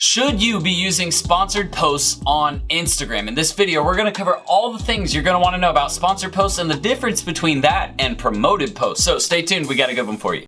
Should you be using sponsored posts on Instagram? In this video, we're gonna cover all the things you're gonna wanna know about sponsored posts and the difference between that and promoted posts. So stay tuned, we got a good one for you.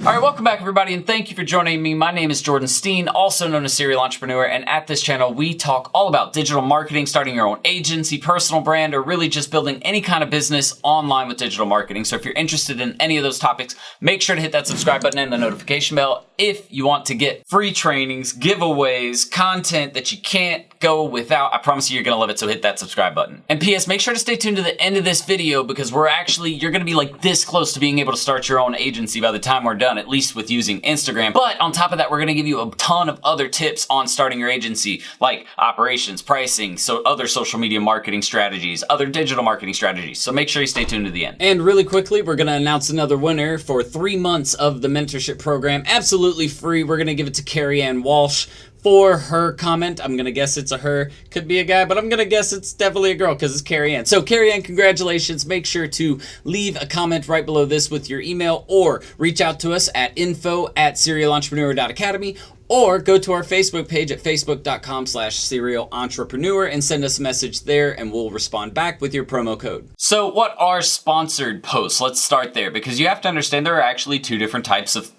All right, welcome back everybody, and thank you for joining me. My name is Jordan Steen, also known as Serial Entrepreneur, and at this channel, we talk all about digital marketing, starting your own agency, personal brand, or really just building any kind of business online with digital marketing. So if you're interested in any of those topics, make sure to hit that subscribe button and the notification bell if you want to get free trainings, giveaways, content that you can't go without. I promise you, you're gonna love it, so hit that subscribe button. And P.S., make sure to stay tuned to the end of this video because you're gonna be like this close to being able to start your own agency by the time we're done, at least with using Instagram. But on top of that, we're gonna give you a ton of other tips on starting your agency, like operations, pricing, so other social media marketing strategies, other digital marketing strategies. So make sure you stay tuned to the end. And really quickly, we're gonna announce another winner for 3 months of the mentorship program, absolutely free. We're gonna give it to Carrie Ann Walsh for her comment. I'm gonna guess it's a her, could be a guy, but I'm gonna guess it's definitely a girl because it's Carrie Ann. So Carrie Ann, congratulations. Make sure to leave a comment right below this with your email or reach out to us at info@serialentrepreneur.academy or go to our Facebook page at facebook.com/serialentrepreneur and send us a message there and we'll respond back with your promo code. So what are sponsored posts? Let's start there because you have to understand there are actually two different types of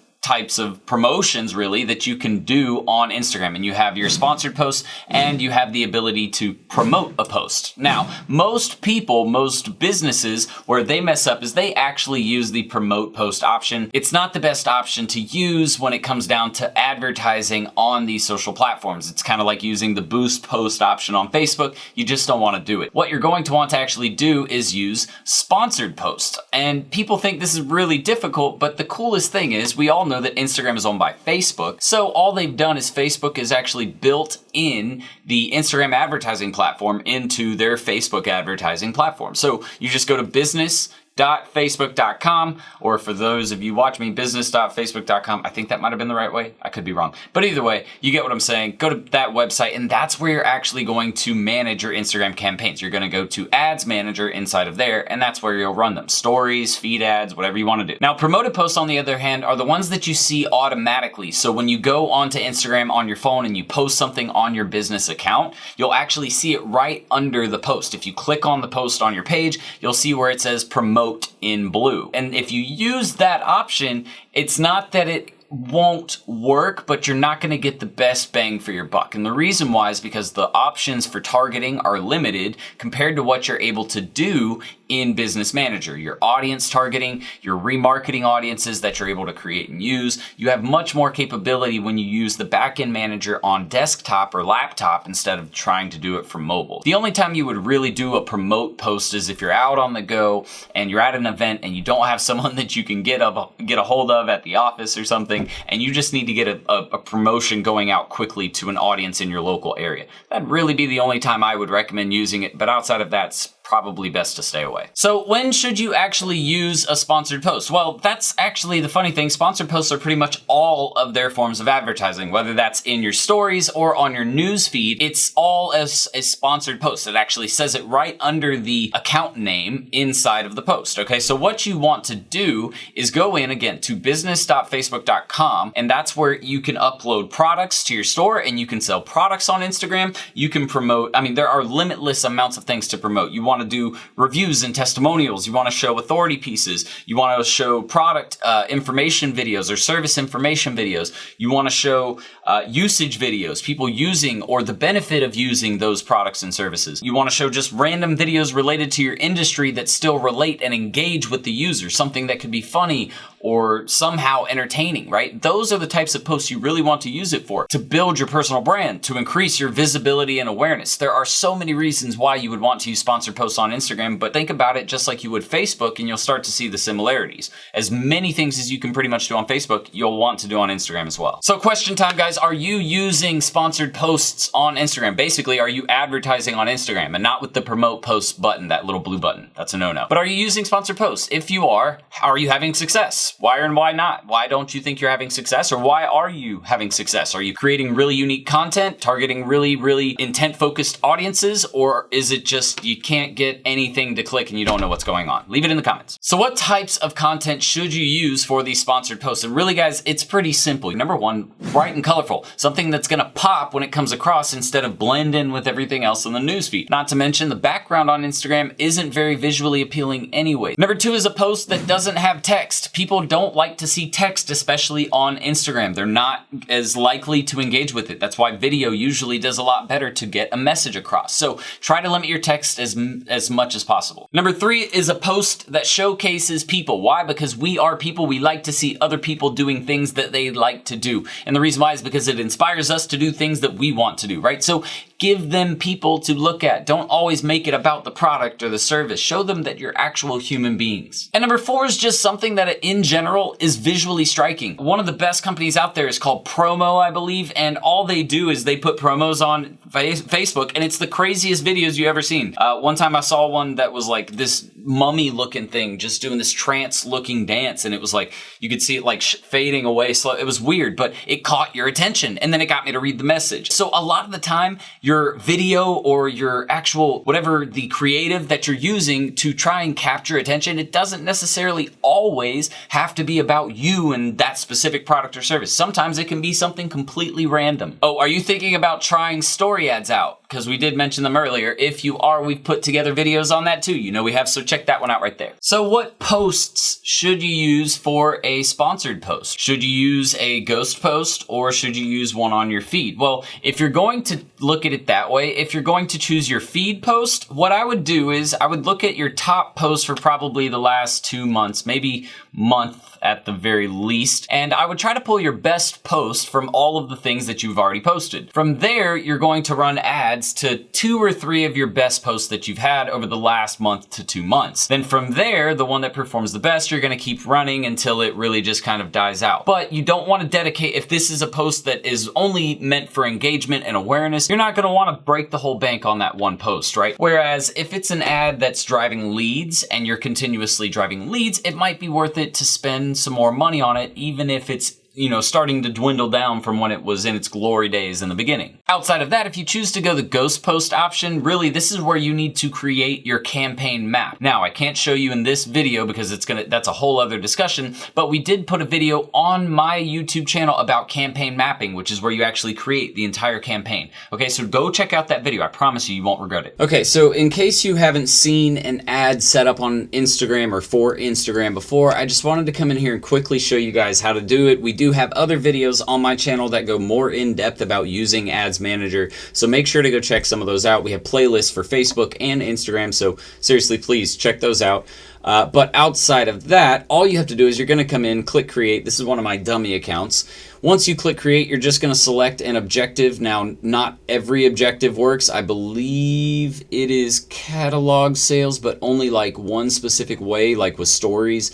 promotions really that you can do on Instagram, and you have your sponsored posts and you have the ability to promote a post. Now, most businesses, where they mess up is they actually use the promote post option. It's not the best option to use when it comes down to advertising on these social platforms. It's kind of like using the boost post option on Facebook. You just don't want to do it. What you're going to want to actually do is use sponsored posts. And people think this is really difficult, but the coolest thing is we all know that Instagram is owned by Facebook. So all they've done is Facebook is actually built in the Instagram advertising platform into their Facebook advertising platform. So you just go to business.facebook.com, or for those of you watching me, business.facebook.com. I think that might have been the right way. I could be wrong. But either way, you get what I'm saying. Go to that website, and that's where you're actually going to manage your Instagram campaigns. You're going to go to Ads Manager inside of there, and that's where you'll run them. Stories, feed ads, whatever you want to do. Now, promoted posts, on the other hand, are the ones that you see automatically. So when you go onto Instagram on your phone and you post something on your business account, you'll actually see it right under the post. If you click on the post on your page, you'll see where it says promote in blue. And if you use that option, it's not that it won't work, but you're not going to get the best bang for your buck. And the reason why is because the options for targeting are limited compared to what you're able to do in Business Manager. Your audience targeting, your remarketing audiences that you're able to create and use. You have much more capability when you use the backend manager on desktop or laptop instead of trying to do it from mobile. The only time you would really do a promote post is if you're out on the go and you're at an event and you don't have someone that you can get a hold of at the office or something, and you just need to get a promotion going out quickly to an audience in your local area. That'd really be the only time I would recommend using it, but outside of that, it's probably best to stay away. So when should you actually use a sponsored post? Well, that's actually the funny thing. Sponsored posts are pretty much all of their forms of advertising, whether that's in your stories or on your news feed. It's all as a sponsored post. It actually says it right under the account name inside of the post. Okay, so what you want to do is go in again to business.facebook.com, and that's where you can upload products to your store and you can sell products on Instagram. You can promote, there are limitless amounts of things to promote. You want to do reviews and testimonials. You want to show authority pieces. You want to show product information videos or service information videos. You want to show usage videos, people using or the benefit of using those products and services. You want to show just random videos related to your industry that still relate and engage with the user, something that could be funny or somehow entertaining, right? Those are the types of posts you really want to use it for, to build your personal brand, to increase your visibility and awareness. There are so many reasons why you would want to use sponsored posts posts on Instagram, but think about it just like you would Facebook, and you'll start to see the similarities. As many things as you can pretty much do on Facebook, you'll want to do on Instagram as well. So question time, guys. Are you using sponsored posts on Instagram? Basically, are you advertising on Instagram and not with the promote posts button, that little blue button? That's a no-no. But are you using sponsored posts? If you are you having success? Why and why not? Why don't you think you're having success, or why are you having success? Are you creating really unique content, targeting really, really intent-focused audiences, or is it just you can't get anything to click and you don't know what's going on? Leave it in the comments. So what types of content should you use for these sponsored posts? And really, guys, it's pretty simple. Number one, bright and colorful. Something that's gonna pop when it comes across instead of blend in with everything else in the newsfeed. Not to mention the background on Instagram isn't very visually appealing anyway. Number two is a post that doesn't have text. People don't like to see text, especially on Instagram. They're not as likely to engage with it. That's why video usually does a lot better to get a message across. So try to limit your text as much as possible. Number three is a post that showcases people. Why? Because we are people. We like to see other people doing things that they like to do. And the reason why is because it inspires us to do things that we want to do, right? So give them people to look at. Don't always make it about the product or the service. Show them that you're actual human beings. And number four is just something that in general is visually striking. One of the best companies out there is called Promo, I believe, and all they do is they put promos on Facebook, and it's the craziest videos you ever seen. One time I saw one that was like this mummy looking thing just doing this trance looking dance, and it was like you could see it like fading away slow. It was weird, but it caught your attention, and then it got me to read the message. So a lot of the time, your video or your actual whatever the creative that you're using to try and capture attention, it doesn't necessarily always have to be about you and that specific product or service. Sometimes it can be something completely random. Oh, are you thinking about trying story ads out? Because we did mention them earlier. If you are, we've put together videos on that too. You know we have, so check that one out right there. So what posts should you use for a sponsored post? Should you use a ghost post, or should you use one on your feed? Well, if you're going to look at it that way, if you're going to choose your feed post, what I would do is I would look at your top posts for probably the last 2 months, maybe month at the very least, and I would try to pull your best post from all of the things that you've already posted. From there, you're going to run ads to 2 or 3 of your best posts that you've had over the last month to 2 months. Then from there, the one that performs the best, you're gonna keep running until it really just kind of dies out. But you don't wanna dedicate, if this is a post that is only meant for engagement and awareness, you're not gonna wanna break the whole bank on that one post, right? Whereas if it's an ad that's driving leads and you're continuously driving leads, it might be worth it to spend some more money on it, even if it's starting to dwindle down from when it was in its glory days in the beginning. Outside of that, if you choose to go the ghost post option, really this is where you need to create your campaign map. Now, I can't show you in this video because that's a whole other discussion, but we did put a video on my YouTube channel about campaign mapping, which is where you actually create the entire campaign. Okay, so go check out that video. I promise you won't regret it. Okay, so in case you haven't seen an ad set up on Instagram or for Instagram before, I just wanted to come in here and quickly show you guys how to do it. We do have other videos on my channel that go more in depth about using Ads Manager, so make sure to go check some of those out. We have playlists for Facebook and Instagram, so seriously, please check those out. But outside of that, all you have to do is you're going to come in, click create. This is one of my dummy accounts. Once you click create, you're just going to select an objective. Now, not every objective works. I believe it is catalog sales, but only like one specific way, like with stories.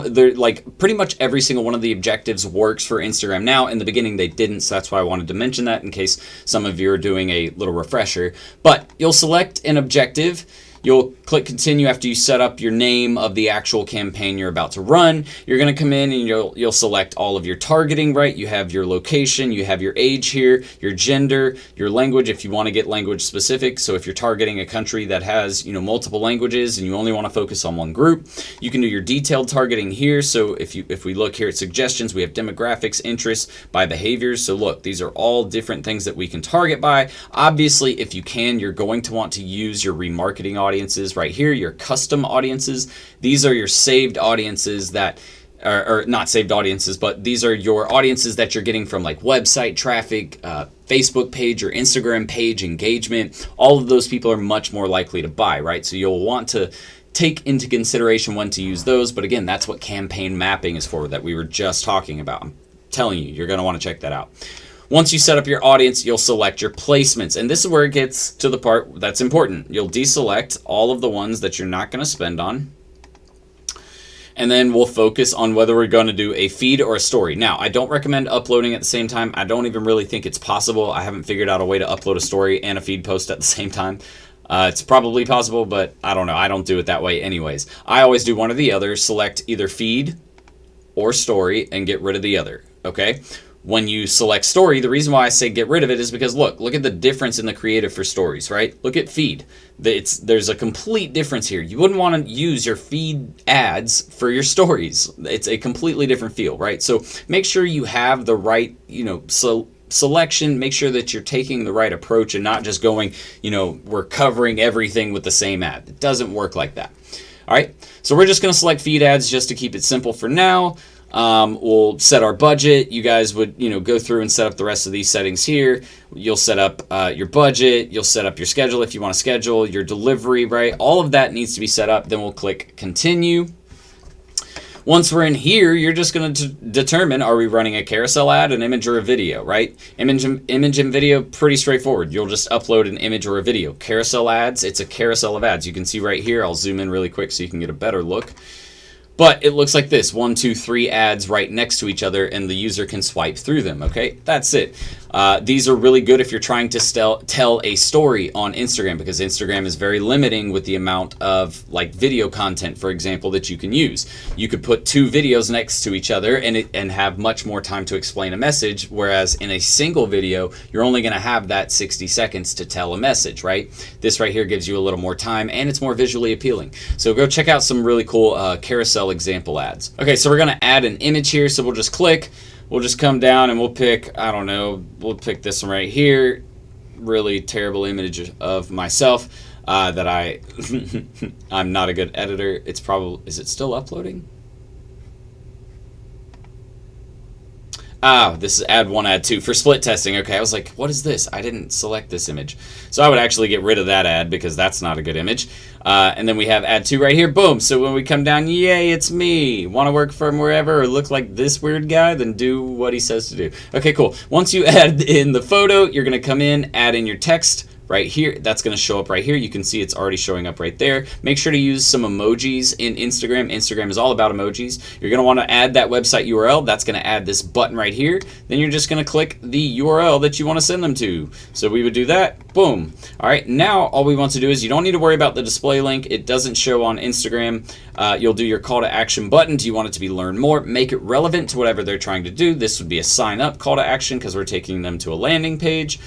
They're like pretty much every single one of the objectives works for Instagram. Now, in the beginning, they didn't, so that's why I wanted to mention that in case some of you are doing a little refresher. But you'll select an objective. You'll click continue after you set up your name of the actual campaign you're about to run. You're gonna come in and you'll select all of your targeting, right? You have your location, you have your age here, your gender, your language if you wanna get language specific. So if you're targeting a country that has multiple languages and you only wanna focus on one group, you can do your detailed targeting here. So if we look here at suggestions, we have demographics, interests, by behaviors. So look, these are all different things that we can target by. Obviously, if you can, you're going to want to use your remarketing audiences right here, your custom audiences. These are your saved audiences that or not saved audiences, but these are your audiences that you're getting from like website traffic, Facebook page or Instagram page engagement. All of those people are much more likely to buy, right? So you'll want to take into consideration when to use those. But again, that's what campaign mapping is for, that we were just talking about. I'm telling you, you're going to want to check that out. Once you set up your audience, you'll select your placements. And this is where it gets to the part that's important. You'll deselect all of the ones that you're not going to spend on. And then we'll focus on whether we're going to do a feed or a story. Now, I don't recommend uploading at the same time. I don't even really think it's possible. I haven't figured out a way to upload a story and a feed post at the same time. It's probably possible, but I don't know. I don't do it that way anyways. I always do one or the other. Select either feed or story and get rid of the other, okay? When you select story, the reason why I say get rid of it is because look at the difference in the creative for stories, right? Look at feed. There's a complete difference here. You wouldn't want to use your feed ads for your stories. It's a completely different feel, right? So make sure you have the right, selection. Make sure that you're taking the right approach and not just going, we're covering everything with the same ad. It doesn't work like that. All right. So we're just going to select feed ads just to keep it simple for now. We'll set our budget. You guys would, go through and set up the rest of these settings here. You'll set up your budget. You'll set up your schedule if you want to schedule, your delivery, right? All of that needs to be set up. Then we'll click continue. Once we're in here, you're just going to determine, are we running a carousel ad, an image, or a video, right? Image and video, pretty straightforward. You'll just upload an image or a video. Carousel ads, it's a carousel of ads. You can see right here. I'll zoom in really quick so you can get a better look. But it looks like this, 1, 2, 3 ads right next to each other, and the user can swipe through them, okay? That's it. These are really good if you're trying to tell a story on Instagram, because Instagram is very limiting with the amount of video content, for example, that you can use. You could put 2 videos next to each other and have much more time to explain a message, whereas in a single video, you're only gonna have that 60 seconds to tell a message, right? This right here gives you a little more time, and it's more visually appealing. So go check out some really cool carousel example ads. Okay, so we're gonna add an image here, so we'll just click. We'll just come down and we'll pick, I don't know, we'll pick this one right here. Really terrible image of myself that I'm not a good editor. It's probably, is it still uploading? Ah, this is ad 1, ad 2 for split testing. Okay, I was like, what is this? I didn't select this image. So I would actually get rid of that ad because that's not a good image. And then we have ad 2 right here. Boom. So when we come down, yay, it's me. Want to work from wherever or look like this weird guy? Then do what he says to do. Okay, cool. Once you add in the photo, you're going to come in, add in your text. Right here, that's going to show up right here. You can see it's already showing up right there. Make sure to use some emojis in Instagram. Instagram is all about emojis. You're going to want to add that website URL. That's going to add this button right here. Then you're just going to click the URL that you want to send them to. So we would do that. Boom. All right, now all we want to do is you don't need to worry about the display link. It doesn't show on Instagram. You'll do your call to action button. Do you want it to be learn more? Make it relevant to whatever they're trying to do. This would be a sign up call to action because we're taking them to a landing page.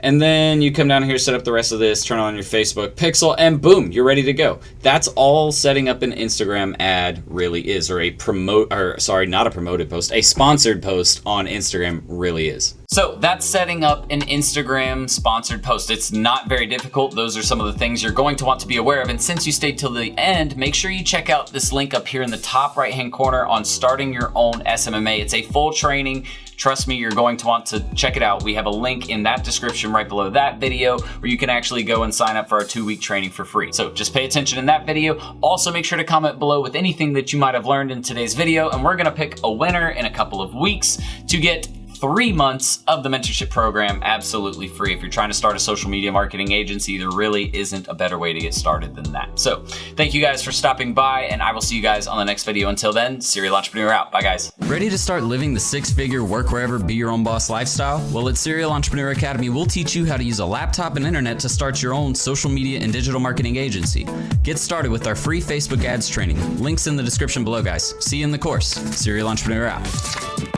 And then you come down here, set up the rest of this, turn on your Facebook pixel, and boom, you're ready to go. That's all setting up an Instagram ad really is, or not a promoted post, a sponsored post on Instagram really is. So that's setting up an Instagram sponsored post. It's not very difficult. Those are some of the things you're going to want to be aware of. And since you stayed till the end, make sure you check out this link up here in the top right-hand corner on starting your own SMMA. It's a full training. Trust me, you're going to want to check it out. We have a link in that description right below that video where you can actually go and sign up for our 2-week training for free. So just pay attention in that video. Also make sure to comment below with anything that you might have learned in today's video, and we're gonna pick a winner in a couple of weeks to get 3 months of the mentorship program absolutely free. If you're trying to start a social media marketing agency, there really isn't a better way to get started than that. So thank you guys for stopping by, and I will see you guys on the next video. Until then, Serial Entrepreneur out. Bye guys. Ready to start living the 6-figure work wherever, be your own boss lifestyle? Well, at Serial Entrepreneur Academy, we'll teach you how to use a laptop and internet to start your own social media and digital marketing agency. Get started with our free Facebook ads training. Links in the description below, guys. See you in the course. Serial Entrepreneur out.